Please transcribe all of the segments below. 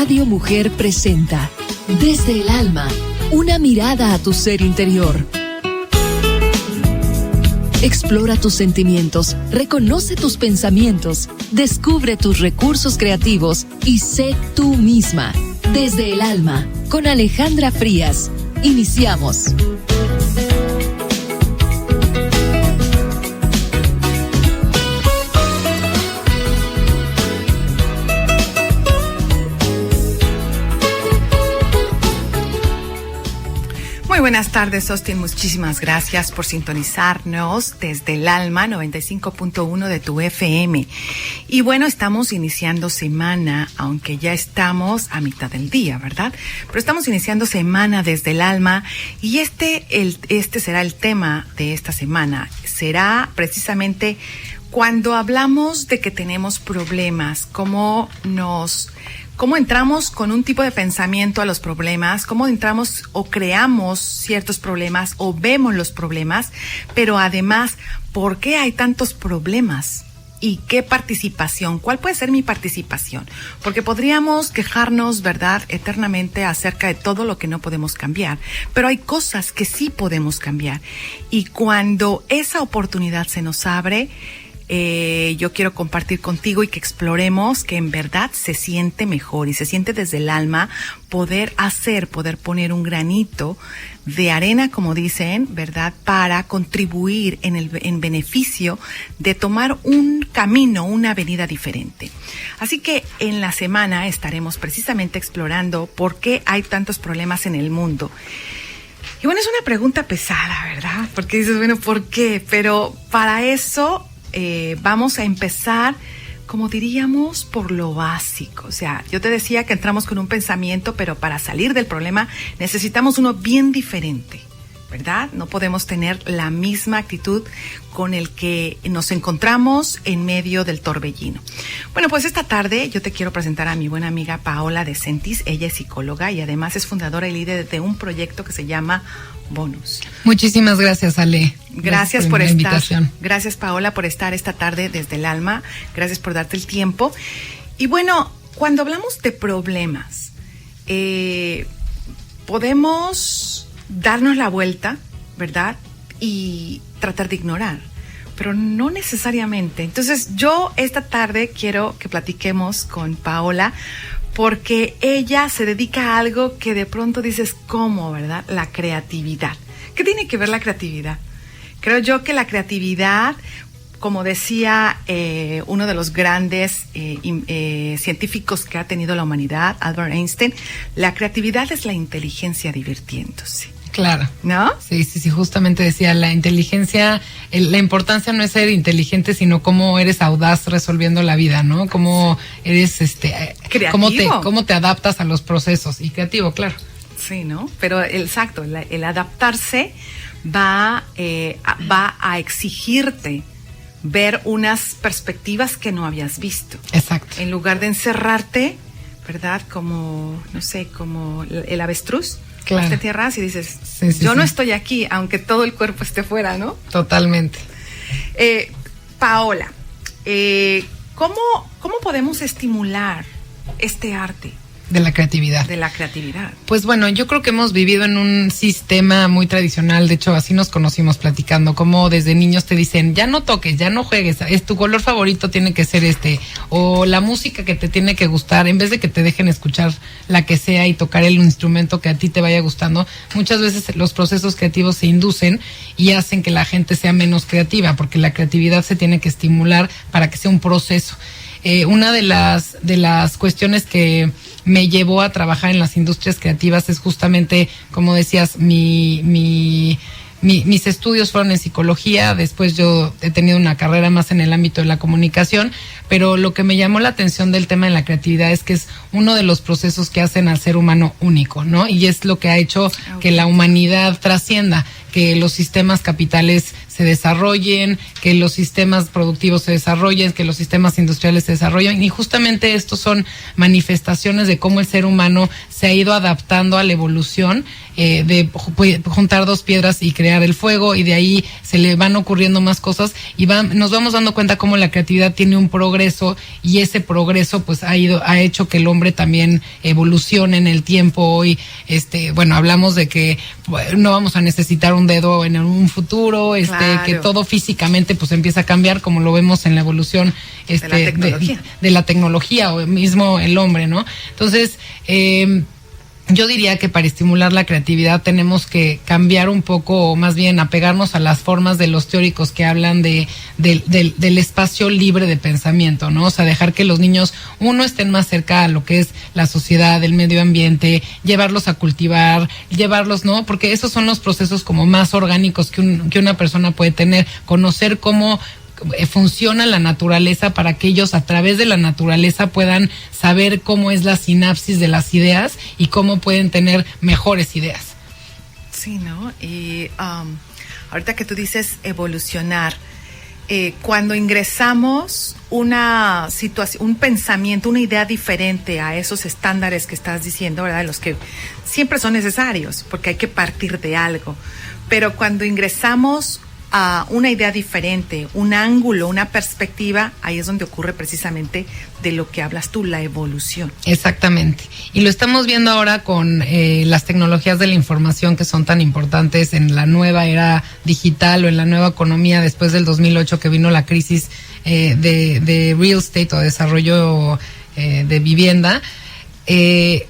Radio Mujer presenta Desde el Alma, una mirada a tu ser interior. Explora tus sentimientos, reconoce tus pensamientos, descubre tus recursos creativos y sé tú misma. Desde el Alma, con Alejandra Frías. Iniciamos. Muy buenas tardes, Austin. Muchísimas gracias por sintonizarnos desde el Alma 95.1 de tu FM. Y bueno, estamos iniciando semana, aunque ya estamos a mitad del día, ¿verdad? Pero estamos iniciando semana desde el Alma y este será el tema de esta semana. Será precisamente cuando hablamos de que tenemos problemas, cómo entramos con un tipo de pensamiento a los problemas, cómo entramos o creamos ciertos problemas o vemos los problemas, pero además, ¿por qué hay tantos problemas? ¿Y qué participación? ¿Cuál puede ser mi participación? Porque podríamos quejarnos, ¿verdad?, eternamente acerca de todo lo que no podemos cambiar, pero hay cosas que sí podemos cambiar. Y cuando esa oportunidad se nos abre, yo quiero compartir contigo y que exploremos que en verdad se siente mejor y se siente desde el alma poder poner un granito de arena, como dicen, ¿verdad?, para contribuir en beneficio de tomar un camino, una avenida diferente. Así que en la semana estaremos precisamente explorando por qué hay tantos problemas en el mundo. Y bueno, es una pregunta pesada, ¿verdad? Porque dices, bueno, ¿por qué? Pero para eso vamos a empezar, como diríamos, por lo básico. O sea, yo te decía que entramos con un pensamiento, pero para salir del problema necesitamos uno bien diferente, ¿verdad? No podemos tener la misma actitud con el que nos encontramos en medio del torbellino. Bueno, pues esta tarde yo te quiero presentar a mi buena amiga Paola De Sentis. Ella es psicóloga y además es fundadora y líder de un proyecto que se llama Bonus. Muchísimas gracias, Ale. Gracias por estar. Invitación. Gracias, Paola, por estar esta tarde desde el alma. Gracias por darte el tiempo. Y bueno, cuando hablamos de problemas, podemos darnos la vuelta, ¿verdad?, y tratar de ignorar, pero no necesariamente. Entonces, yo esta tarde quiero que platiquemos con Paola, porque ella se dedica a algo que de pronto dices, ¿cómo, verdad? La creatividad. ¿Qué tiene que ver la creatividad? Creo yo que la creatividad, como decía uno de los grandes científicos que ha tenido la humanidad, Albert Einstein, la creatividad es la inteligencia divirtiéndose. Claro. ¿No? Sí, justamente decía, la inteligencia, la importancia no es ser inteligente, sino cómo eres audaz resolviendo la vida, ¿no? Cómo eres, creativo. Cómo te adaptas a los procesos. Y creativo, claro. Sí, ¿no? Pero exacto, el adaptarse va a exigirte ver unas perspectivas que no habías visto. Exacto. En lugar de encerrarte, ¿verdad? Como, no sé, como el avestruz. Claro. Te tierras y dices, yo no estoy aquí, aunque todo el cuerpo esté fuera, ¿no? Totalmente. Paola, ¿cómo podemos estimular este arte? De la creatividad. De la creatividad. Pues bueno, yo creo que hemos vivido en un sistema muy tradicional. De hecho, así nos conocimos platicando, como desde niños te dicen, ya no toques, ya no juegues, es tu color favorito tiene que ser o la música que te tiene que gustar, en vez de que te dejen escuchar la que sea y tocar el instrumento que a ti te vaya gustando. Muchas veces los procesos creativos se inducen y hacen que la gente sea menos creativa, porque la creatividad se tiene que estimular para que sea un proceso. Una de las cuestiones que me llevó a trabajar en las industrias creativas es justamente, como decías, mis estudios fueron en psicología. Después yo he tenido una carrera más en el ámbito de la comunicación, pero lo que me llamó la atención del tema de la creatividad es que es uno de los procesos que hacen al ser humano único, ¿no? Y es lo que ha hecho que la humanidad trascienda, que los sistemas capitales se desarrollen, que los sistemas productivos se desarrollen, que los sistemas industriales se desarrollen, y justamente estos son manifestaciones de cómo el ser humano se ha ido adaptando a la evolución, de juntar dos piedras y crear el fuego, y de ahí se le van ocurriendo más cosas, y nos vamos dando cuenta cómo la creatividad tiene un progreso, y ese progreso pues ha hecho que el hombre también evolucione en el tiempo. Hoy hablamos de que no vamos a necesitar un dedo en un futuro, claro, que todo físicamente pues empieza a cambiar, como lo vemos en la evolución de la tecnología o mismo el hombre, ¿no? Entonces, yo diría que para estimular la creatividad tenemos que cambiar un poco, o más bien apegarnos a las formas de los teóricos que hablan del espacio libre de pensamiento, ¿no? O sea, dejar que los niños, estén más cerca a lo que es la sociedad, el medio ambiente, llevarlos a cultivar, ¿no? Porque esos son los procesos como más orgánicos que una persona puede tener, conocer cómo funciona la naturaleza, para que ellos a través de la naturaleza puedan saber cómo es la sinapsis de las ideas y cómo pueden tener mejores ideas. Sí, ¿no? Y ahorita que tú dices evolucionar, cuando ingresamos una situación, un pensamiento, una idea diferente a esos estándares que estás diciendo, ¿verdad? Los que siempre son necesarios, porque hay que partir de algo. Pero cuando ingresamos a una idea diferente, un ángulo, una perspectiva, ahí es donde ocurre precisamente de lo que hablas tú, la evolución. Exactamente. Y lo estamos viendo ahora con las tecnologías de la información, que son tan importantes en la nueva era digital o en la nueva economía después del 2008, que vino la crisis de real estate o desarrollo de vivienda.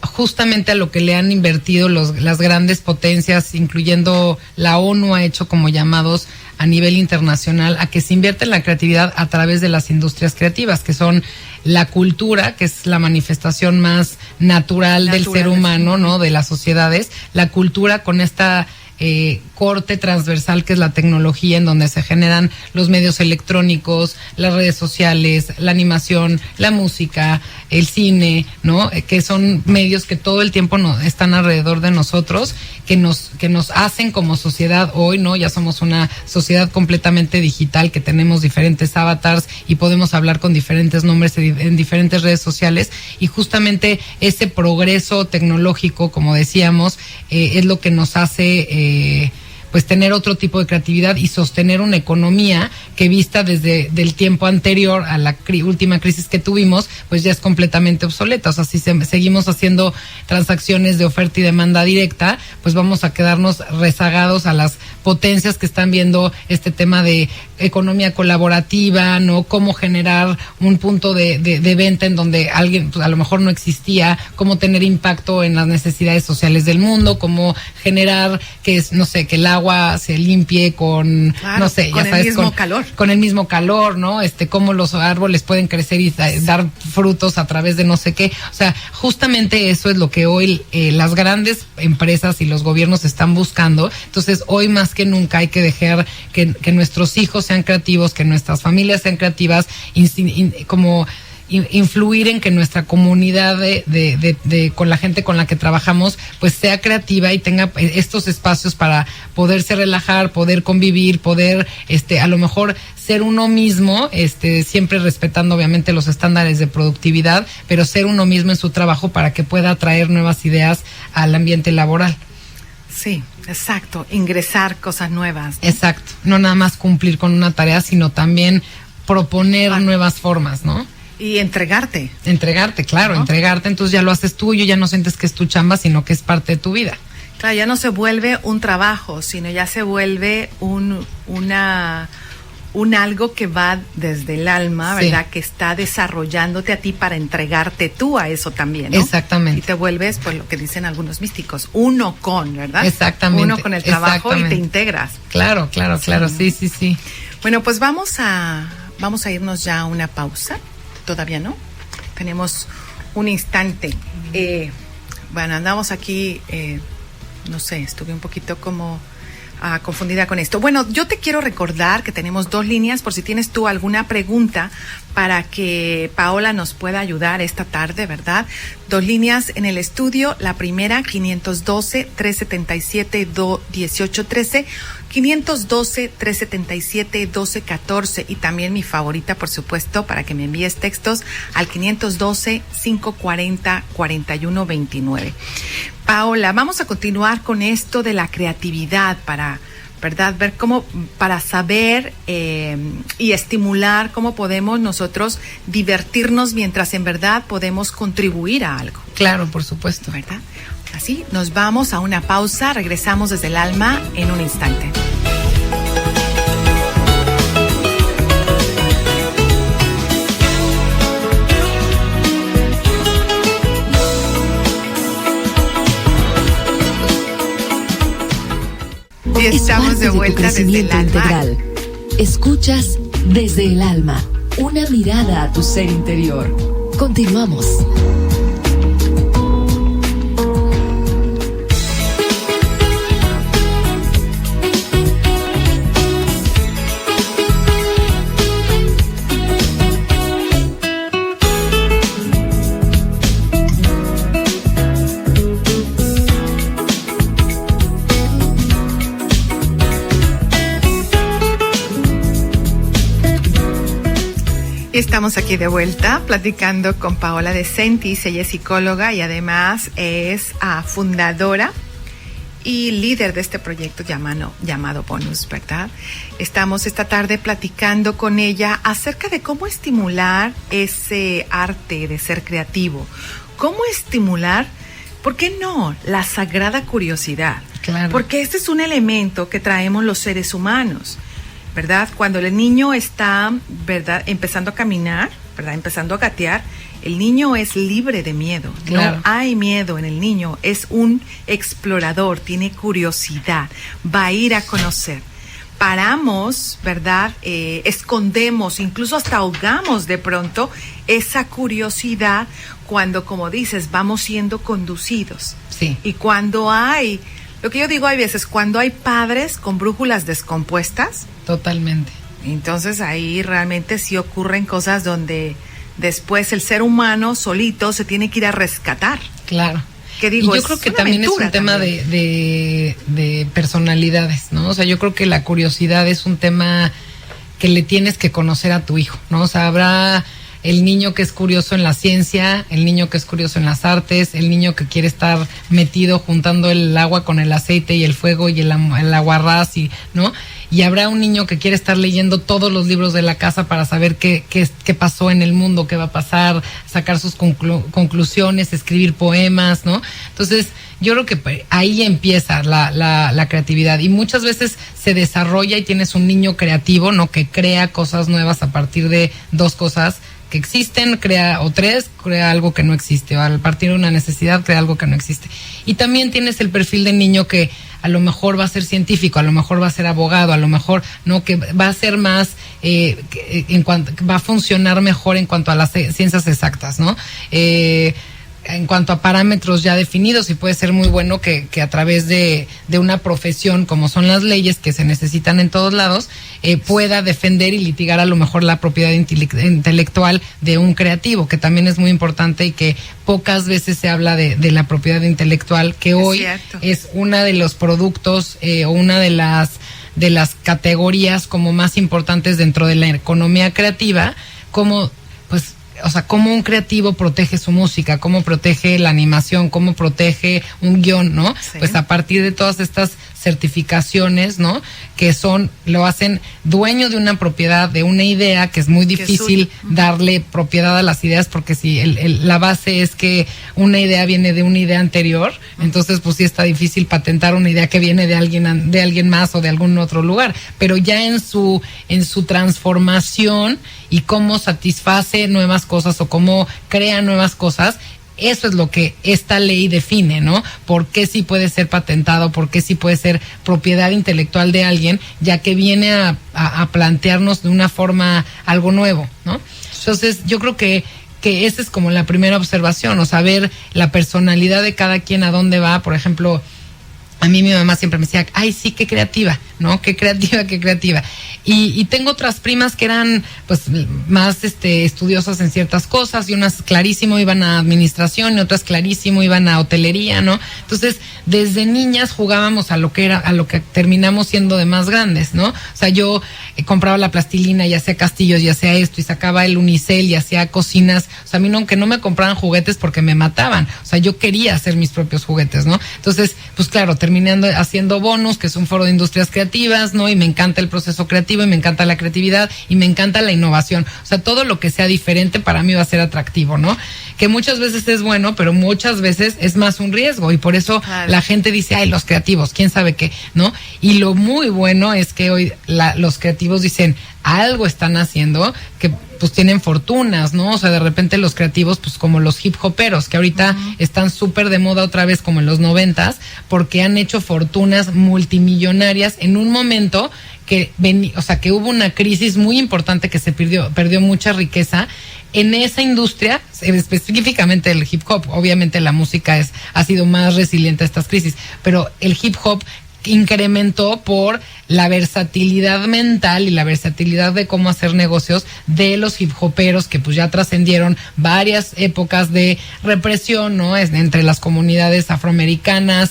Justamente a lo que le han invertido las grandes potencias, incluyendo la ONU, ha hecho como llamados a nivel internacional a que se invierta en la creatividad a través de las industrias creativas, que son la cultura, que es la manifestación más natural del ser humano, ¿no? De las sociedades, la cultura con esta corte transversal que es la tecnología, en donde se generan los medios electrónicos, las redes sociales, la animación, la música, el cine, ¿no? Que son medios que todo el tiempo están alrededor de nosotros, que nos hacen como sociedad hoy, ¿no? Ya somos una sociedad completamente digital, que tenemos diferentes avatars y podemos hablar con diferentes nombres en diferentes redes sociales, y justamente ese progreso tecnológico, como decíamos, es lo que nos hace pues tener otro tipo de creatividad y sostener una economía que, vista desde del tiempo anterior a la última crisis que tuvimos, pues ya es completamente obsoleta. O sea, si seguimos haciendo transacciones de oferta y demanda directa, pues vamos a quedarnos rezagados a las potencias que están viendo este tema de economía colaborativa, ¿no? Cómo generar un punto de venta en donde alguien, pues, a lo mejor no existía, cómo tener impacto en las necesidades sociales del mundo, cómo generar que el agua se limpie con, claro, con el mismo calor, ¿no? Cómo los árboles pueden crecer y dar frutos a través de no sé qué. O sea, justamente eso es lo que hoy las grandes empresas y los gobiernos están buscando. Entonces, hoy más que nunca hay que dejar que nuestros hijos sean creativos, que nuestras familias sean creativas, como influir en que nuestra comunidad con la gente con la que trabajamos pues sea creativa y tenga estos espacios para poderse relajar, poder convivir, poder a lo mejor ser uno mismo, siempre respetando obviamente los estándares de productividad, pero ser uno mismo en su trabajo para que pueda traer nuevas ideas al ambiente laboral. Sí, exacto, ingresar cosas nuevas, ¿no? Exacto, no nada más cumplir con una tarea, sino también proponer nuevas formas, ¿no? Y entregarte, claro, ¿no? Entregarte, entonces ya lo haces tuyo, ya no sientes que es tu chamba, sino que es parte de tu vida. Claro, ya no se vuelve un trabajo, sino ya se vuelve un algo que va desde el alma, ¿verdad? Sí. Que está desarrollándote a ti para entregarte tú a eso también, ¿no? Exactamente. Y te vuelves, pues lo que dicen algunos místicos, uno con, ¿verdad? Exactamente. Uno con el trabajo y te integras. Claro, sí. Bueno, pues vamos a irnos ya a una pausa. Todavía no. Tenemos un instante. Bueno, andamos aquí, no sé, estuve un poquito como confundida con esto. Bueno, yo te quiero recordar que tenemos 2 líneas por si tienes tú alguna pregunta para que Paola nos pueda ayudar esta tarde, ¿verdad? 2 líneas en el estudio. La primera, 512-377-1813, 512-377-1214, y también mi favorita, por supuesto, para que me envíes textos al 512-540-4129. Paola, vamos a continuar con esto de la creatividad ¿verdad? Ver cómo, para saber y estimular cómo podemos nosotros divertirnos mientras en verdad podemos contribuir a algo. Claro, por supuesto. ¿Verdad? Así, nos vamos a una pausa, regresamos desde el alma en un instante. Y estamos de vuelta desde el alma. Integral. Escuchas desde el alma, una mirada a tu ser interior. Continuamos. Estamos aquí de vuelta platicando con Paola De Sentis. Ella es psicóloga y además es fundadora y líder de este proyecto llamado Bonus, ¿verdad? Estamos esta tarde platicando con ella acerca de cómo estimular ese arte de ser creativo. Cómo estimular, ¿por qué no?, la sagrada curiosidad. Claro. Porque este es un elemento que traemos los seres humanos, ¿verdad? Cuando el niño está, ¿verdad?, empezando a caminar, ¿verdad?, empezando a gatear, el niño es libre de miedo. Claro. No hay miedo en el niño, es un explorador, tiene curiosidad, va a ir a conocer. Paramos, ¿verdad?, escondemos, incluso hasta ahogamos de pronto esa curiosidad cuando, como dices, vamos siendo conducidos. Sí. Y cuando hay, lo que yo digo, hay veces cuando hay padres con brújulas descompuestas. Totalmente. Entonces ahí realmente sí ocurren cosas donde después el ser humano solito se tiene que ir a rescatar. Claro. Que digo, y yo creo que también es un tema de personalidades, ¿no? O sea, yo creo que la curiosidad es un tema que le tienes que conocer a tu hijo, ¿no? O sea, habrá el niño que es curioso en la ciencia, el niño que es curioso en las artes, el niño que quiere estar metido juntando el agua con el aceite y el fuego y el aguarrás, ¿no? Y habrá un niño que quiere estar leyendo todos los libros de la casa para saber qué pasó en el mundo, qué va a pasar, sacar sus conclusiones, escribir poemas, ¿no? Entonces, yo creo que ahí empieza la creatividad, y muchas veces se desarrolla y tienes un niño creativo, ¿no?, que crea cosas nuevas a partir de 2 cosas que existen, crea, o 3, crea algo que no existe, o a partir de una necesidad crea algo que no existe. Y también tienes el perfil de niño que a lo mejor va a ser científico, a lo mejor va a ser abogado, a lo mejor no, que va a ser más, va a funcionar mejor en cuanto a las ciencias exactas, ¿no? En cuanto a parámetros ya definidos, y puede ser muy bueno que a través de una profesión como son las leyes, que se necesitan en todos lados, pueda defender y litigar a lo mejor la propiedad intelectual de un creativo, que también es muy importante y que pocas veces se habla de la propiedad intelectual, que hoy es una de los productos o una de las categorías como más importantes dentro de la economía creativa, como pues, o sea, cómo un creativo protege su música, cómo protege la animación, cómo protege un guión, ¿no? Sí. Pues a partir de todas estas certificaciones, ¿no?, que lo hacen dueño de una propiedad, de una idea, que es muy difícil darle propiedad a las ideas, porque si la base es que una idea viene de una idea anterior, entonces pues sí está difícil patentar una idea que viene de alguien más o de algún otro lugar, pero ya en su transformación y cómo satisface nuevas cosas o cómo crea nuevas cosas. Eso es lo que esta ley define, ¿no? ¿Por qué sí puede ser patentado? ¿Por qué sí puede ser propiedad intelectual de alguien? Ya que viene a plantearnos de una forma algo nuevo, ¿no? Entonces, yo creo que esa es como la primera observación, o saber la personalidad de cada quien, a dónde va. Por ejemplo, a mí mi mamá siempre me decía, ay, sí, qué creativa, ¿no? Qué creativa, qué creativa. Y tengo otras primas que eran pues más estudiosas en ciertas cosas, y unas clarísimo iban a administración y otras clarísimo iban a hotelería, ¿no? Entonces, desde niñas jugábamos a lo que terminamos siendo de más grandes, ¿no? O sea, yo compraba la plastilina y hacía castillos y hacía esto y sacaba el unicel y hacía cocinas. O sea, a mí que no me compraran juguetes porque me mataban. O sea, yo quería hacer mis propios juguetes, ¿no? Entonces, pues claro, terminando haciendo Bonus, que es un foro de industrias creativas, ¿no? Y me encanta el proceso creativo y me encanta la creatividad y me encanta la innovación. O sea, todo lo que sea diferente para mí va a ser atractivo, ¿no? Que muchas veces es bueno, pero muchas veces es más un riesgo, y por eso la gente dice, ay, los creativos, quién sabe qué, ¿no? Y lo muy bueno es que hoy los creativos dicen, algo están haciendo que pues tienen fortunas, ¿no? O sea, de repente los creativos, pues como los hip hoperos, que ahorita están súper de moda otra vez como en los 90s, porque han hecho fortunas multimillonarias en un momento que que hubo una crisis muy importante, que se perdió mucha riqueza en esa industria, específicamente el hip hop. Obviamente la música ha sido más resiliente a estas crisis, pero el hip hop incrementó por la versatilidad mental y la versatilidad de cómo hacer negocios de los hip hoperos, que pues ya trascendieron varias épocas de represión, ¿no? Entre las comunidades afroamericanas,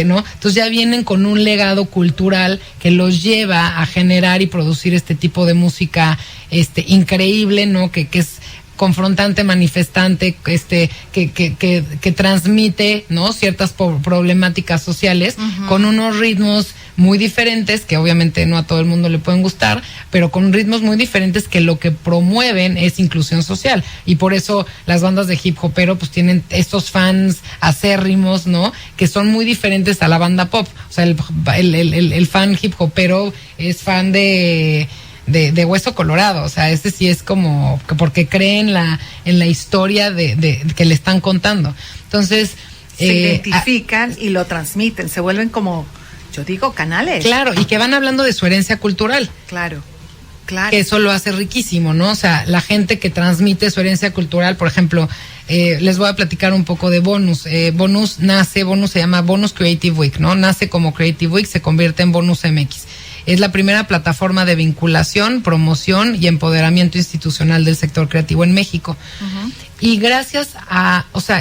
¿no? Entonces ya vienen con un legado cultural que los lleva a generar y producir este tipo de música increíble, ¿no? Que es confrontante, manifestante, que transmite, ¿no? Ciertas problemáticas sociales, con unos ritmos muy diferentes, que obviamente no a todo el mundo le pueden gustar, pero con ritmos muy diferentes que lo que promueven es inclusión social. Y por eso las bandas de hip hopero pues tienen estos fans acérrimos, ¿no? Que son muy diferentes a la banda pop. O sea, el fan hip hopero es fan de Hueso Colorado. O sea, sí es como porque cree en la historia de que le están contando. Entonces se identifican y lo transmiten, se vuelven como, yo digo, canales. Claro, y que van hablando de su herencia cultural. Claro. Que eso lo hace riquísimo, ¿no? O sea, la gente que transmite su herencia cultural, por ejemplo, les voy a platicar un poco de Bonus. Bonus se llama Bonus Creative Week, ¿no? Nace como Creative Week, se convierte en Bonus MX. Es la primera plataforma de vinculación, promoción y empoderamiento institucional del sector creativo en México. Y gracias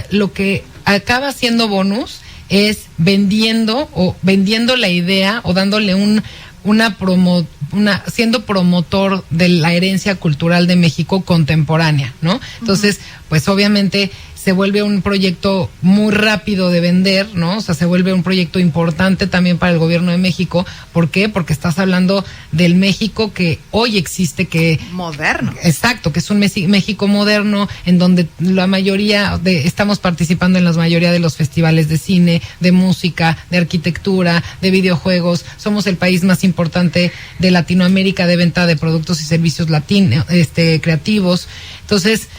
lo que acaba siendo Bonus es vendiendo la idea, o dándole siendo promotor de la herencia cultural de México contemporánea, ¿no? Entonces, pues obviamente se vuelve un proyecto muy rápido de vender, ¿no? O sea, se vuelve un proyecto importante también para el gobierno de México. ¿Por qué? Porque estás hablando del México que hoy existe, que... moderno. Exacto, que es un México moderno, en donde la mayoría estamos participando en la mayoría de los festivales de cine, de música, de arquitectura, de videojuegos. Somos el país más importante de Latinoamérica de venta de productos y servicios creativos. Entonces,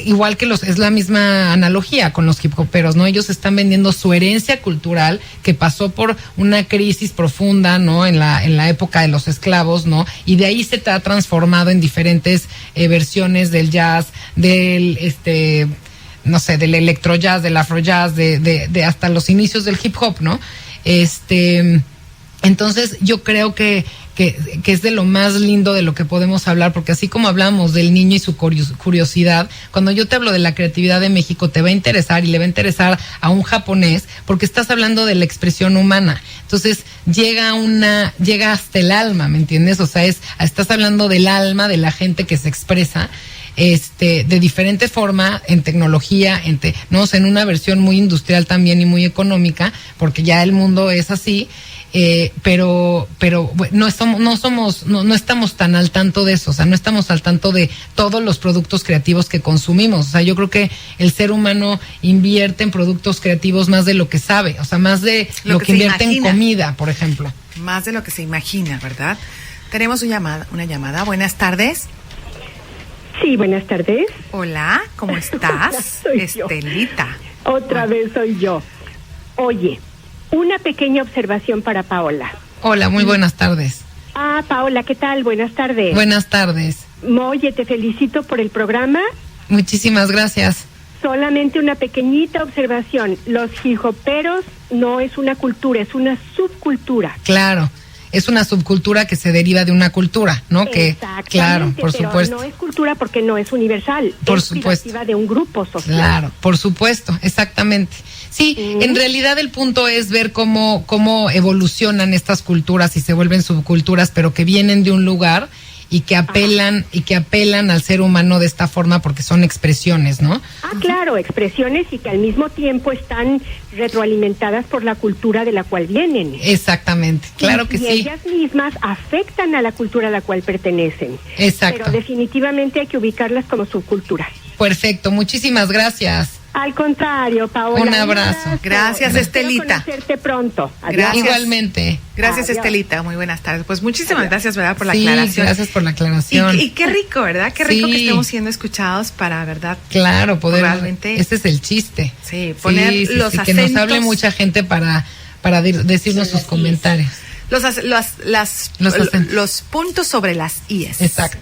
igual que es la misma analogía con los hip hoperos, ¿no? Ellos están vendiendo su herencia cultural, que pasó por una crisis profunda, ¿no? En la época de los esclavos, ¿no? Y de ahí se ha transformado en diferentes versiones del jazz, del del electro jazz, del afro jazz, de hasta los inicios del hip hop, ¿no? Entonces yo creo que es de lo más lindo de lo que podemos hablar, porque así como hablamos del niño y su curiosidad, cuando yo te hablo de la creatividad de México, te va a interesar, y le va a interesar a un japonés, porque estás hablando de la expresión humana. Entonces llega hasta el alma, ¿me entiendes? O sea, estás hablando del alma de la gente que se expresa de diferente forma, en tecnología, ¿no? O sea, en una versión muy industrial también y muy económica, porque ya el mundo es así. Pero no estamos tan al tanto de eso. O sea, no estamos al tanto de todos los productos creativos que consumimos. O sea, yo creo que el ser humano invierte en productos creativos más de lo que sabe, o sea, más de lo que invierte en comida, por ejemplo. Más de lo que se imagina, ¿verdad? Tenemos una llamada. Buenas tardes. Sí, buenas tardes. Hola, ¿cómo estás? Estelita. Otra vez soy yo. Oye, una pequeña observación para Paola. Hola, muy buenas tardes. Paola, ¿qué tal? Buenas tardes. Buenas tardes. Oye, te felicito por el programa. Muchísimas gracias. Solamente una pequeñita observación. Los hip hoperos no es una cultura, es una subcultura. Claro. es una subcultura que se deriva de una cultura, ¿no? Que, claro, por supuesto. No es cultura porque no es universal. Por es supuesto. privativa de un grupo social. Claro, por supuesto, exactamente. Sí, en realidad el punto es ver cómo evolucionan estas culturas y se vuelven subculturas, pero que vienen de un lugar y que apelan al ser humano de esta forma porque son expresiones, ¿no? Claro, expresiones y que al mismo tiempo están retroalimentadas por la cultura de la cual vienen. Exactamente, claro que y sí. Y ellas mismas afectan a la cultura a la cual pertenecen. Exacto. Pero definitivamente hay que ubicarlas como subculturas. Perfecto, muchísimas gracias. Al contrario, Paola. Un abrazo. Gracias, Estelita. Espero conocerte pronto. Gracias. Igualmente. Gracias, Adiós. Estelita. Muy buenas tardes. Pues muchísimas gracias, ¿verdad? Por la aclaración. Gracias por la aclaración. Y qué rico, ¿verdad? Qué rico que estemos siendo escuchados para, ¿verdad? Claro, poder. Realmente. Ese es el chiste. Sí, poner los acentos. Que nos hable mucha gente para decirnos sus comentarios. Los puntos sobre las IES. Exacto.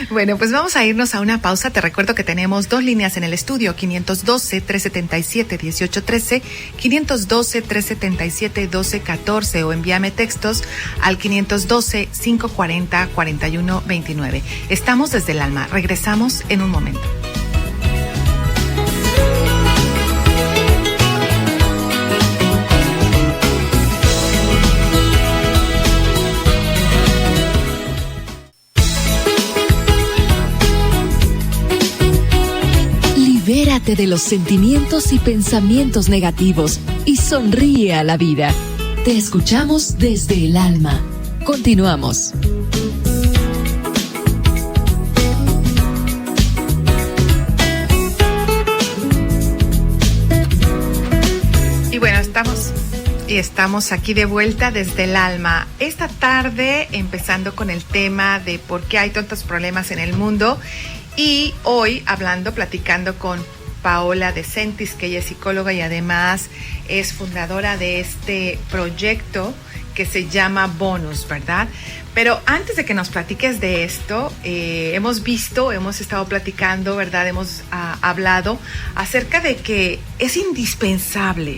Bueno, pues vamos a irnos a una pausa. Te recuerdo que tenemos 2 líneas en el estudio, 512-377-1813, 512-377-1214 o envíame textos al 512-540-4129. Estamos desde el alma. Regresamos en un momento. Libérate de los sentimientos y pensamientos negativos y sonríe a la vida. Te escuchamos desde el alma. Continuamos. Y bueno, estamos aquí de vuelta desde el alma. Esta tarde empezando con el tema de por qué hay tantos problemas en el mundo. Y hoy platicando con Paola De Sentis, que ella es psicóloga y además es fundadora de este proyecto que se llama Bonus, ¿verdad? Pero antes de que nos platiques de esto, hemos estado platicando, ¿verdad? Hemos hablado acerca de que es indispensable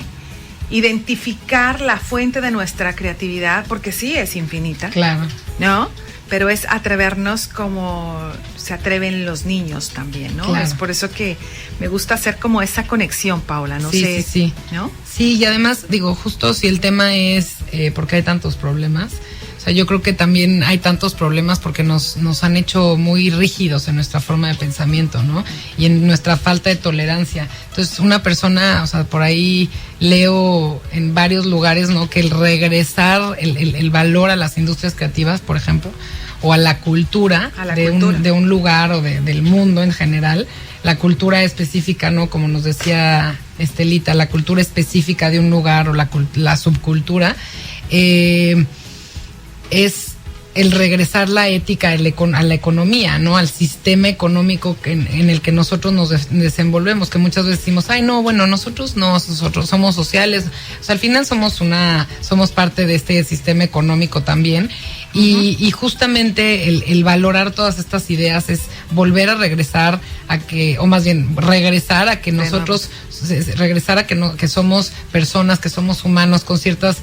identificar la fuente de nuestra creatividad, porque sí es infinita. Claro. ¿No? Pero es atrevernos como se atreven los niños también, ¿no? Claro. Es por eso que me gusta hacer como esa conexión, Paola, no sí, sé, sí. ¿no? Sí, y además, digo, justo si el tema es por qué hay tantos problemas, o sea, yo creo que también hay tantos problemas porque nos han hecho muy rígidos en nuestra forma de pensamiento, ¿no? Y en nuestra falta de tolerancia. Entonces, una persona, o sea, por ahí leo en varios lugares, ¿no? Que el regresar el valor a las industrias creativas, por ejemplo, o a la cultura, de un lugar o del mundo en general, la cultura específica, ¿no? Como nos decía Estelita, la cultura específica de un lugar o la subcultura, es el regresar la ética a la economía, ¿no? Al sistema económico en el que nosotros nos desenvolvemos, que muchas veces decimos, ay, no, bueno, nosotros somos sociales, o sea, al final somos parte de este sistema económico también, y justamente el valorar todas estas ideas es volver a regresar a que, o más bien, regresar a que nosotros, que somos personas, que somos humanos con ciertas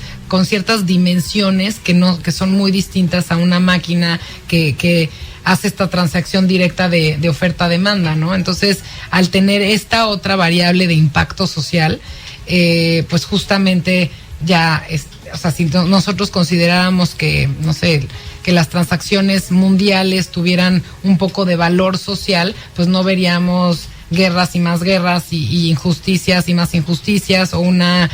dimensiones que son muy distintas a una máquina que hace esta transacción directa de oferta-demanda, ¿no? Entonces, al tener esta otra variable de impacto social, pues justamente ya, o sea, si nosotros consideráramos que, no sé, que las transacciones mundiales tuvieran un poco de valor social, pues no veríamos guerras y más guerras y injusticias y más injusticias, o una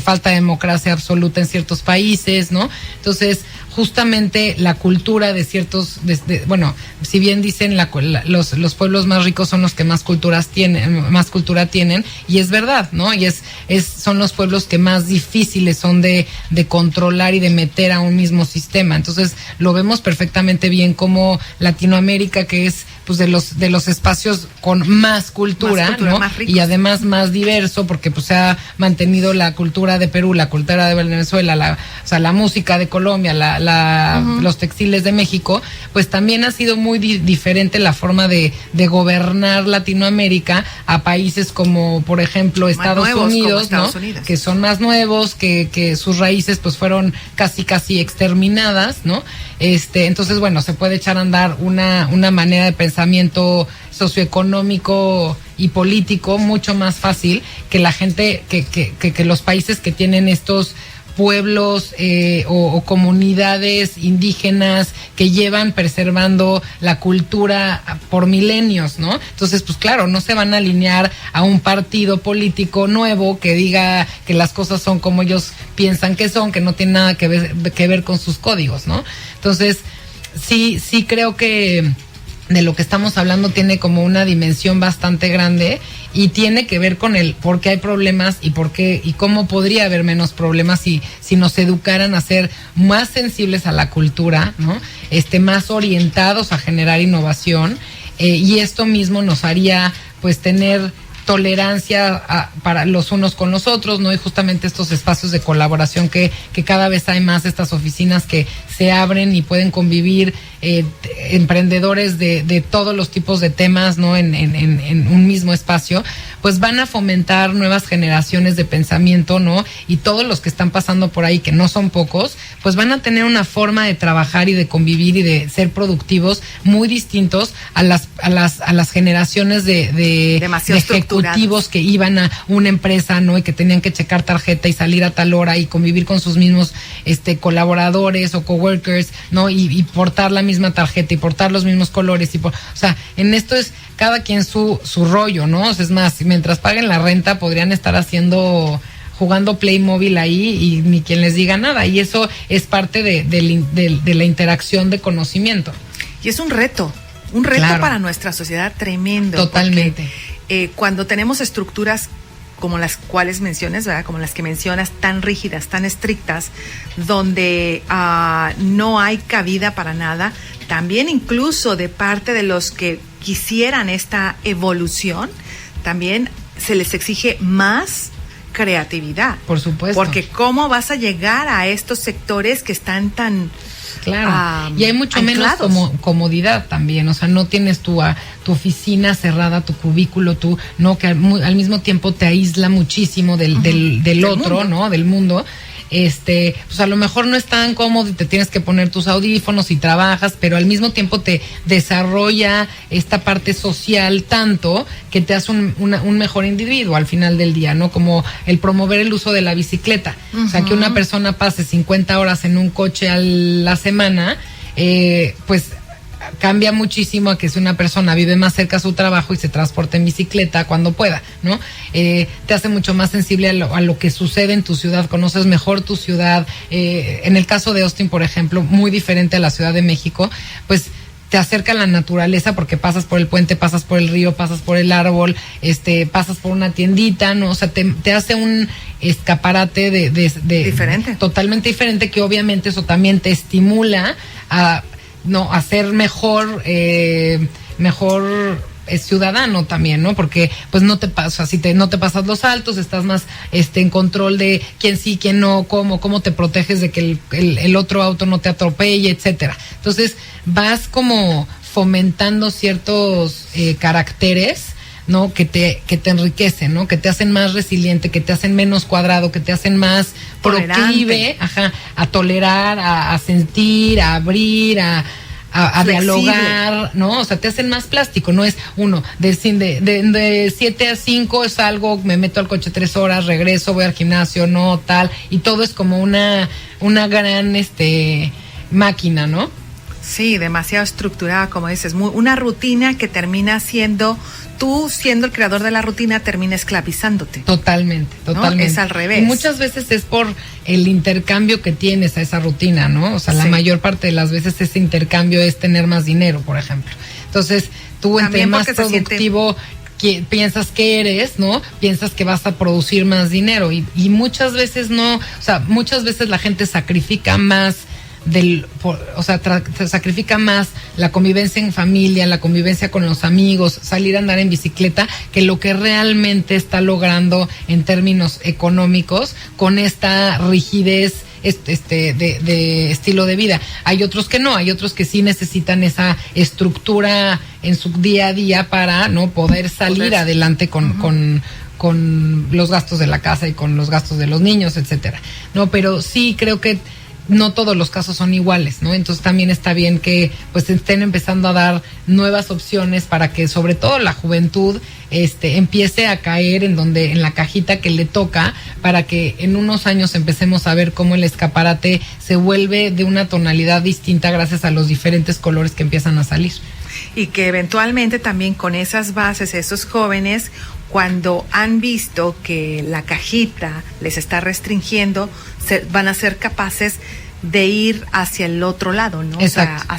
falta de democracia absoluta en ciertos países, ¿no? Entonces, justamente la cultura de ciertos, bueno, si bien dicen los pueblos más ricos son los que más cultura tienen, y es verdad, ¿no? Y son los pueblos que más difíciles son de controlar y de meter a un mismo sistema. Entonces, lo vemos perfectamente bien como Latinoamérica, que es pues de los espacios con más cultura, ¿no? Más ricos. Y además más diverso, porque pues se ha mantenido la cultura de Perú, la cultura de Venezuela, la música de Colombia, los textiles de México, pues también ha sido muy diferente la forma de gobernar Latinoamérica a países como, por ejemplo, Estados Unidos, ¿no? Que son más nuevos, que sus raíces pues fueron casi exterminadas, ¿no? Entonces, bueno, se puede echar a andar una manera de pensamiento socioeconómico y político mucho más fácil que la gente, que los países que tienen estos pueblos o comunidades indígenas que llevan preservando la cultura por milenios, ¿no? Entonces, pues claro, no se van a alinear a un partido político nuevo que diga que las cosas son como ellos piensan que son, que no tiene nada que ver con sus códigos, ¿no? Entonces, sí creo que de lo que estamos hablando tiene como una dimensión bastante grande y tiene que ver con el por qué hay problemas y por qué y cómo podría haber menos problemas si nos educaran a ser más sensibles a la cultura, ¿no? Más orientados a generar innovación, y esto mismo nos haría pues tener tolerancia para los unos con los otros, ¿no? Y justamente estos espacios de colaboración que cada vez hay más, estas oficinas que se abren y pueden convivir emprendedores de todos los tipos de temas, ¿no? En un mismo espacio, pues van a fomentar nuevas generaciones de pensamiento, ¿no? Y todos los que están pasando por ahí, que no son pocos, pues van a tener una forma de trabajar y de convivir y de ser productivos muy distintos a las generaciones de ejecutivos que iban a una empresa, ¿no? Y que tenían que checar tarjeta y salir a tal hora y convivir con sus mismos colaboradores o coworkers, ¿no? Y portar la misma tarjeta y portar los mismos colores o sea, en esto es cada quien su rollo, ¿no? O sea, es más, mientras paguen la renta podrían estar jugando Playmobil ahí y ni quien les diga nada, y eso es parte de la interacción de conocimiento. Y es un reto claro, para nuestra sociedad tremendo. Totalmente. Porque, cuando tenemos estructuras como las cuales mencionas, ¿verdad? Como las que mencionas, tan rígidas, tan estrictas, donde no hay cabida para nada, también incluso de parte de los que quisieran esta evolución, también se les exige más creatividad. Por supuesto. Porque ¿cómo vas a llegar a estos sectores que están tan... Claro, y hay mucho anclados. menos comodidad también, o sea, no tienes tu oficina cerrada, tu cubículo, no, que al mismo tiempo te aísla muchísimo del otro, mundo. ¿No? Del mundo. Pues a lo mejor no es tan cómodo y te tienes que poner tus audífonos y trabajas, pero al mismo tiempo te desarrolla esta parte social tanto que te hace un mejor individuo al final del día, ¿no? Como el promover el uso de la bicicleta. O sea, que una persona pase 50 horas en un coche a la semana, pues cambia muchísimo a que si una persona vive más cerca a su trabajo y se transporta en bicicleta cuando pueda, ¿no? Te hace mucho más sensible a lo que sucede en tu ciudad, conoces mejor tu ciudad. En el caso de Austin, por ejemplo, muy diferente a la Ciudad de México, pues te acerca a la naturaleza porque pasas por el puente, pasas por el río, pasas por el árbol, pasas por una tiendita, ¿no? O sea, te hace un escaparate de diferente. Totalmente diferente, que obviamente eso también te estimula a ser mejor ciudadano también, ¿no? Porque pues no te pasa, no te pasas los saltos, estás más en control de quién sí, quién no, cómo te proteges de que el otro auto no te atropelle, etcétera. Entonces vas como fomentando ciertos caracteres, ¿no? Que te enriquecen, ¿no? Que te hacen más resiliente, que te hacen menos cuadrado, que te hacen más proclive, a tolerar, a sentir, a abrir, a dialogar, ¿no? O sea, te hacen más plástico, no es uno, de 7 a 5 salgo, me meto al coche 3 horas, regreso, voy al gimnasio, no, tal, y todo es como una gran máquina, ¿no? Sí, demasiado estructurada, como dices, una rutina que termina siendo, tú siendo el creador de la rutina, termina esclavizándote. Totalmente. ¿No? Es al revés. Y muchas veces es por el intercambio que tienes a esa rutina, ¿no? O sea, la mayor parte de las veces ese intercambio es tener más dinero, por ejemplo. Entonces, tú entre más productivo piensas que eres, ¿no? Piensas que vas a producir más dinero y muchas veces no, o sea, muchas veces la gente sacrifica más sacrifica más la convivencia en familia, la convivencia con los amigos, salir a andar en bicicleta, que lo que realmente está logrando en términos económicos con esta rigidez de estilo de vida. Hay otros que no, hay otros que sí necesitan esa estructura en su día a día para no poder salir adelante con los gastos de la casa y con los gastos de los niños, etcétera. No, pero sí creo que no todos los casos son iguales, ¿no? Entonces también está bien que pues estén empezando a dar nuevas opciones para que sobre todo la juventud empiece a caer en la cajita que le toca, para que en unos años empecemos a ver cómo el escaparate se vuelve de una tonalidad distinta gracias a los diferentes colores que empiezan a salir. Y que eventualmente también con esas bases, esos jóvenes, cuando han visto que la cajita les está restringiendo, van a ser capaces de ir hacia el otro lado, ¿no? Exacto.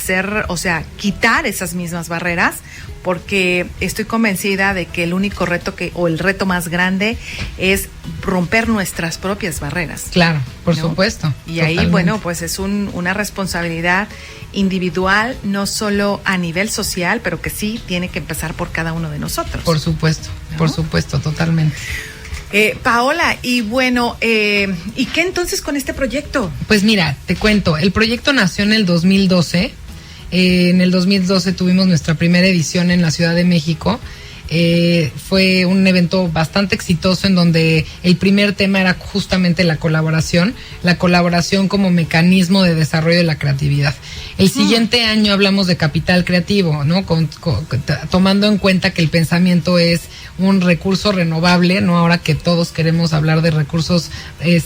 O sea, quitar esas mismas barreras, porque estoy convencida de que el único reto el reto más grande es romper nuestras propias barreras. Claro, por ¿no? supuesto. Y totalmente. ahí, bueno, pues es una responsabilidad individual, no solo a nivel social, pero que sí tiene que empezar por cada uno de nosotros. Por supuesto, ¿no? Por supuesto, totalmente. Paola, y bueno, ¿y qué entonces con este proyecto? Pues mira, te cuento, el proyecto nació en el 2012. En el 2012 tuvimos nuestra primera edición en la Ciudad de México. Fue un evento bastante exitoso en donde el primer tema era justamente la colaboración como mecanismo de desarrollo de la creatividad. El siguiente año hablamos de capital creativo, ¿no? Tomando en cuenta que el pensamiento es un recurso renovable, ¿no? Ahora que todos queremos hablar de recursos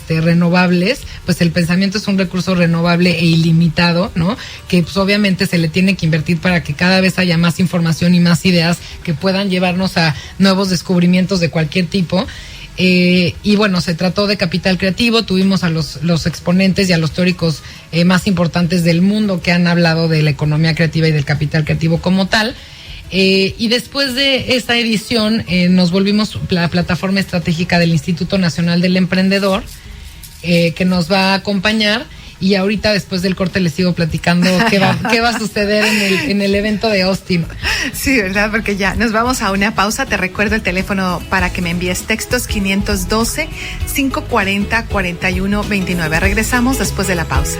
renovables, pues el pensamiento es un recurso renovable e ilimitado, ¿no? Que pues obviamente se le tiene que invertir para que cada vez haya más información y más ideas que puedan llevarnos a nuevos descubrimientos de cualquier tipo. Y bueno, se trató de capital creativo, tuvimos a los exponentes y a los teóricos más importantes del mundo que han hablado de la economía creativa y del capital creativo como tal. Y después de esta edición nos volvimos la plataforma estratégica del Instituto Nacional del Emprendedor, que nos va a acompañar. Y ahorita después del corte les sigo platicando qué va a suceder en el evento de Austin. Sí, ¿verdad? Porque ya nos vamos a una pausa. Te recuerdo el teléfono para que me envíes textos: 512-540-4129. Regresamos después de la pausa.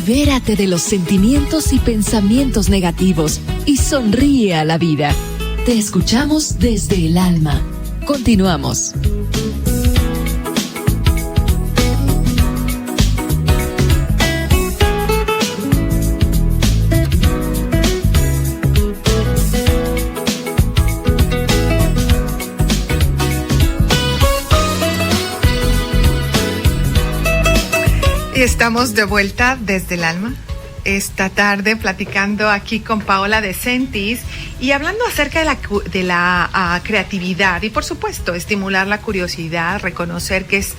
Libérate de los sentimientos y pensamientos negativos y sonríe a la vida. Te escuchamos desde el alma. Continuamos. Estamos de vuelta desde el alma. esta tarde platicando aquí con Paola de Sentis y hablando acerca de la creatividad y, por supuesto, estimular la curiosidad, reconocer que es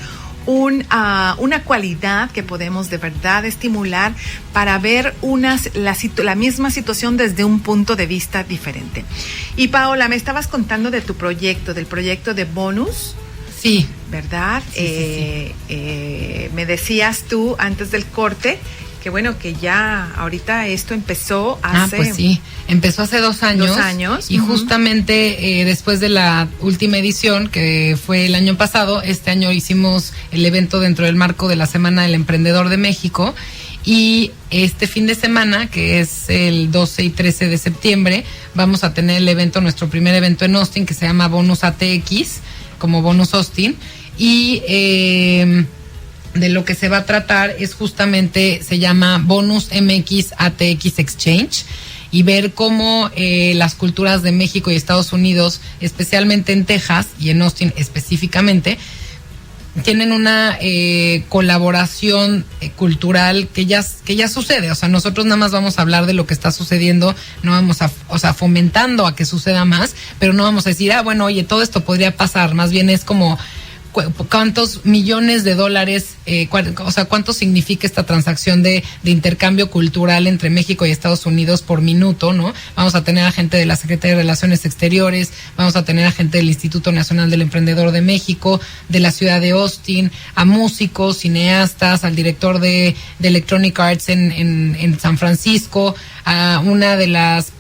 una cualidad que podemos de verdad estimular para ver la misma situación desde un punto de vista diferente. Y Paola, me estabas contando de tu proyecto, del proyecto de Bonus. Sí. ¿Verdad? Sí. Me decías tú antes del corte que bueno, que ya ahorita esto empezó hace... pues sí, empezó hace 2 años. 2 años. Y justamente después de la última edición, que fue el año pasado, este año hicimos el evento dentro del marco de la Semana del Emprendedor de México. Y este fin de semana, que es el 12 y 13 de septiembre, vamos a tener el evento, nuestro primer evento en Austin, que se llama Bonus ATX, como Bonus Austin. Y... de lo que se va a tratar es justamente, se llama Bonus MX ATX Exchange, y ver cómo las culturas de México y Estados Unidos, especialmente en Texas y en Austin específicamente, tienen una colaboración cultural que ya sucede. O sea, nosotros nada más vamos a hablar de lo que está sucediendo, no vamos fomentando a que suceda más, pero no vamos a decir, bueno, oye, todo esto podría pasar. Más bien es como cuántos millones de dólares, cuánto significa esta transacción de intercambio cultural entre México y Estados Unidos por minuto, ¿no? Vamos a tener a gente de la Secretaría de Relaciones Exteriores, vamos a tener a gente del Instituto Nacional del Emprendedor de México, de la ciudad de Austin, a músicos, cineastas, al director de Electronic Arts en San Francisco, a una de las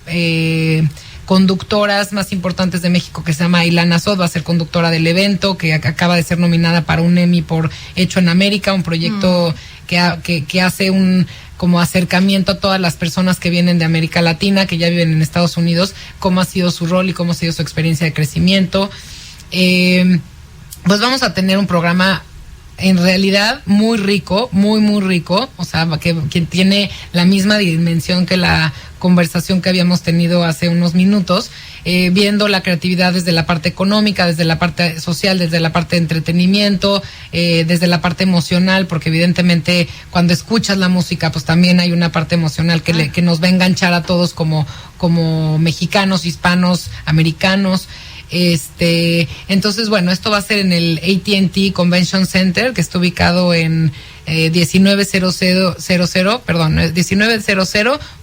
conductoras más importantes de México, que se llama Ilana Sod, va a ser conductora del evento, que acaba de ser nominada para un Emmy por Hecho en América, un proyecto que hace un como acercamiento a todas las personas que vienen de América Latina, que ya viven en Estados Unidos, cómo ha sido su rol y cómo ha sido su experiencia de crecimiento. Pues vamos a tener un programa en realidad muy rico, muy rico, o sea, que tiene la misma dimensión que la conversación que habíamos tenido hace unos minutos, viendo la creatividad desde la parte económica, desde la parte social, desde la parte de entretenimiento, desde la parte emocional, porque evidentemente cuando escuchas la música, pues también hay una parte emocional que nos va a enganchar a todos como mexicanos, hispanos, americanos. Entonces, bueno, esto va a ser en el AT&T Convention Center, que está ubicado en 1900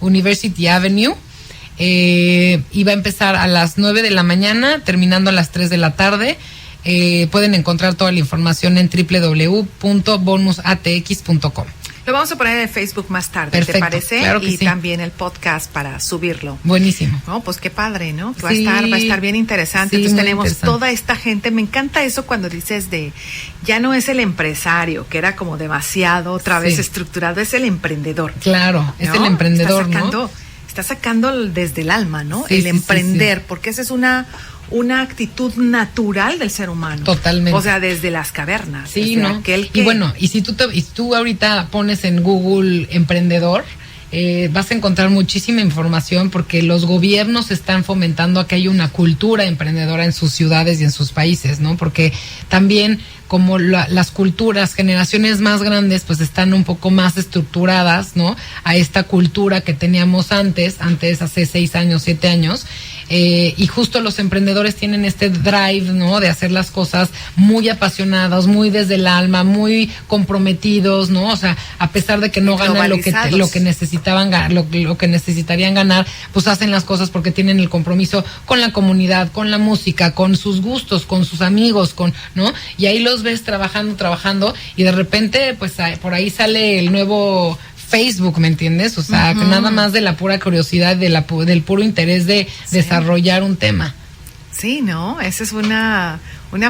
University Avenue, y va a empezar a las 9 de la mañana, terminando a las 3 de la tarde. Pueden encontrar toda la información en www.bonusatx.com. Lo vamos a poner en Facebook más tarde. Perfecto, ¿te parece? Claro que y sí. También el podcast para subirlo. Buenísimo. No, pues qué padre, ¿no? Sí. Va a estar bien interesante. Sí, entonces tenemos interesante. toda esta gente. Me encanta eso cuando dices ya no es el empresario, que era como demasiado otra vez estructurado, es el emprendedor. Claro, ¿no? Es el emprendedor, Está sacando desde el alma, ¿no? Sí, el emprender, porque esa es una actitud natural del ser humano. Totalmente. O sea, desde las cavernas. Sí, ¿no? Y bueno, y si tú ahorita pones en Google emprendedor, vas a encontrar muchísima información, porque los gobiernos están fomentando a que haya una cultura emprendedora en sus ciudades y en sus países, ¿no? Porque también como las culturas, generaciones más grandes, pues están un poco más estructuradas, ¿no? A esta cultura que teníamos antes hace 6 años, 7 años. Y justo los emprendedores tienen este drive, ¿no? De hacer las cosas muy apasionados, muy desde el alma, muy comprometidos, ¿no? O sea, a pesar de que no ganan lo que necesitaban, lo que necesitarían ganar, pues hacen las cosas porque tienen el compromiso con la comunidad, con la música, con sus gustos, con sus amigos, ¿no? Y ahí los ves trabajando, y de repente, pues por ahí sale el nuevo Facebook, ¿me entiendes? O sea, que nada más de la pura curiosidad, del puro interés de desarrollar un tema. Sí, ¿no? Esa es una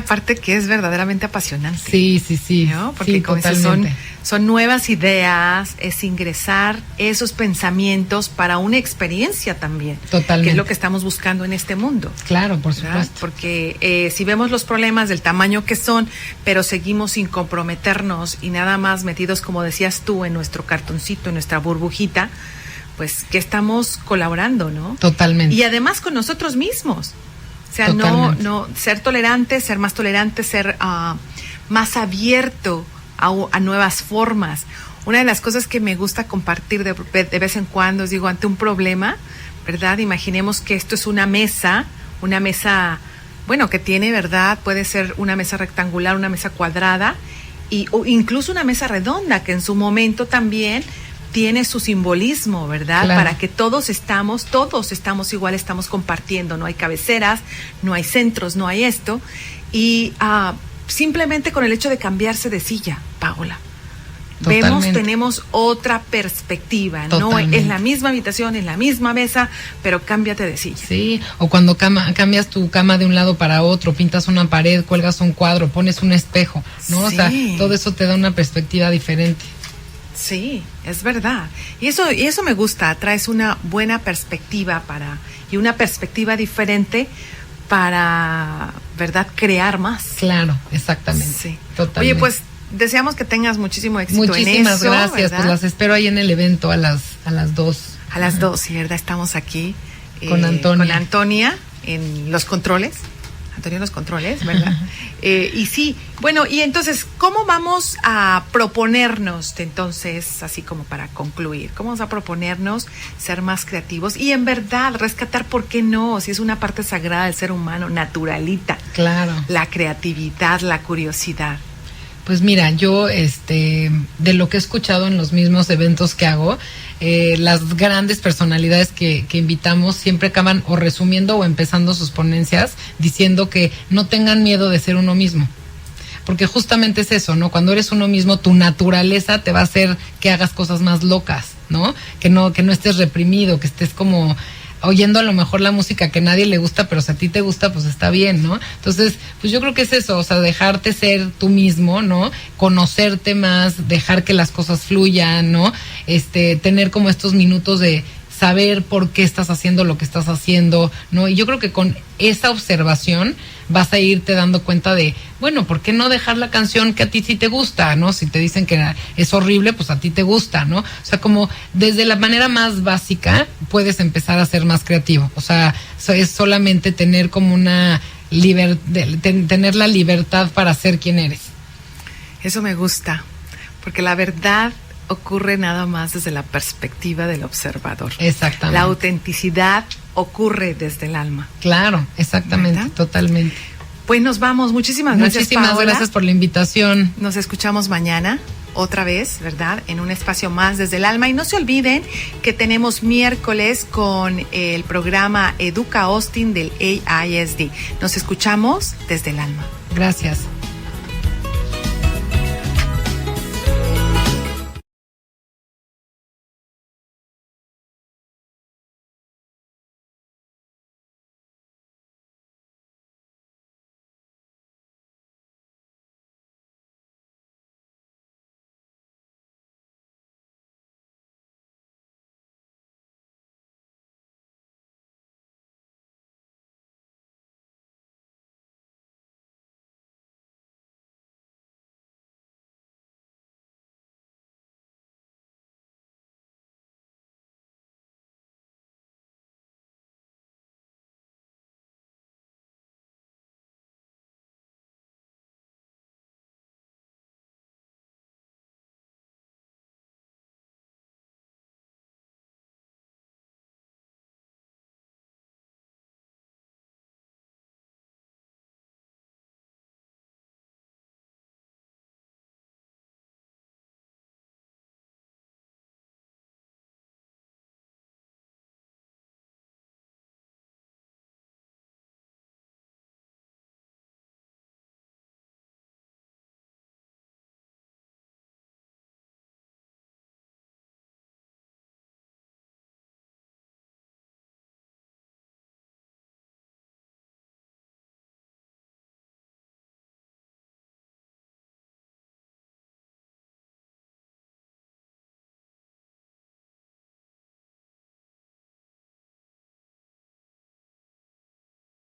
parte que es verdaderamente apasionante. Sí. ¿No? Porque con eso son nuevas ideas, es ingresar esos pensamientos para una experiencia también. Totalmente. Que es lo que estamos buscando en este mundo. Claro, por ¿verdad? supuesto. Porque si vemos los problemas del tamaño que son, pero seguimos sin comprometernos y nada más metidos, como decías tú, en nuestro cartoncito, en nuestra burbujita, pues que estamos colaborando, ¿no? Totalmente. Y además con nosotros mismos. O sea, no ser tolerante, ser más tolerante, ser más abierto a nuevas formas. Una de las cosas que me gusta compartir de vez en cuando, digo, ante un problema, ¿verdad? Imaginemos que esto es una mesa, bueno, que tiene, ¿verdad? Puede ser una mesa rectangular, una mesa cuadrada, o incluso una mesa redonda, que en su momento también tiene su simbolismo, ¿verdad? Claro. Para que todos estamos igual, estamos compartiendo, no hay cabeceras, no hay centros, no hay esto, y simplemente con el hecho de cambiarse de silla, Paola, tenemos otra perspectiva. Totalmente. No es la misma habitación, es la misma mesa, pero cámbiate de silla. Sí, o cuando cambias tu cama de un lado para otro, pintas una pared, cuelgas un cuadro, pones un espejo, ¿no? Sí. O sea, todo eso te da una perspectiva diferente. Sí, es verdad. Y eso me gusta, traes una buena perspectiva y una perspectiva diferente para, ¿verdad?, crear más. Claro, exactamente. Sí. Totalmente. Oye, pues deseamos que tengas muchísimo éxito Muchísimas en eso. gracias, ¿verdad? pues las espero ahí en el evento a las 2. A las 2, sí, ¿verdad? Estamos aquí Con Antonia. con Antonia en los controles. Antonia en los controles, ¿verdad? Y sí, bueno, y entonces, ¿cómo vamos a proponernos, entonces, así como para concluir, cómo vamos a proponernos ser más creativos y en verdad rescatar, ¿por qué no? Si es una parte sagrada del ser humano, naturalita. Claro. La creatividad, la curiosidad. Pues mira, yo de lo que he escuchado en los mismos eventos que hago, las grandes personalidades que invitamos siempre acaban o resumiendo o empezando sus ponencias diciendo que no tengan miedo de ser uno mismo. Porque justamente es eso, ¿no? Cuando eres uno mismo, tu naturaleza te va a hacer que hagas cosas más locas, ¿no? Que no estés reprimido, que estés como oyendo a lo mejor la música que a nadie le gusta, pero si a ti te gusta, pues está bien, ¿no? Entonces, pues yo creo que es eso, o sea, dejarte ser tú mismo, ¿no? Conocerte más, dejar que las cosas fluyan, ¿no? Tener como estos minutos de saber por qué estás haciendo lo que estás haciendo, ¿no? Y yo creo que con esa observación vas a irte dando cuenta de, bueno, ¿por qué no dejar la canción que a ti sí te gusta, ¿no? Si te dicen que es horrible, pues a ti te gusta, ¿no? O sea, como desde la manera más básica puedes empezar a ser más creativo. O sea, es solamente tener como tener la libertad para ser quien eres. Eso me gusta, porque la verdad ocurre nada más desde la perspectiva del observador. Exactamente. La autenticidad ocurre desde el alma. Claro, exactamente, ¿verdad? Totalmente. Pues nos vamos. Muchísimas gracias, Paola. Gracias por la invitación. Nos escuchamos mañana, otra vez, ¿verdad? En un espacio más desde el alma. Y no se olviden que tenemos miércoles con el programa Educa Austin del AISD. Nos escuchamos desde el alma. Gracias.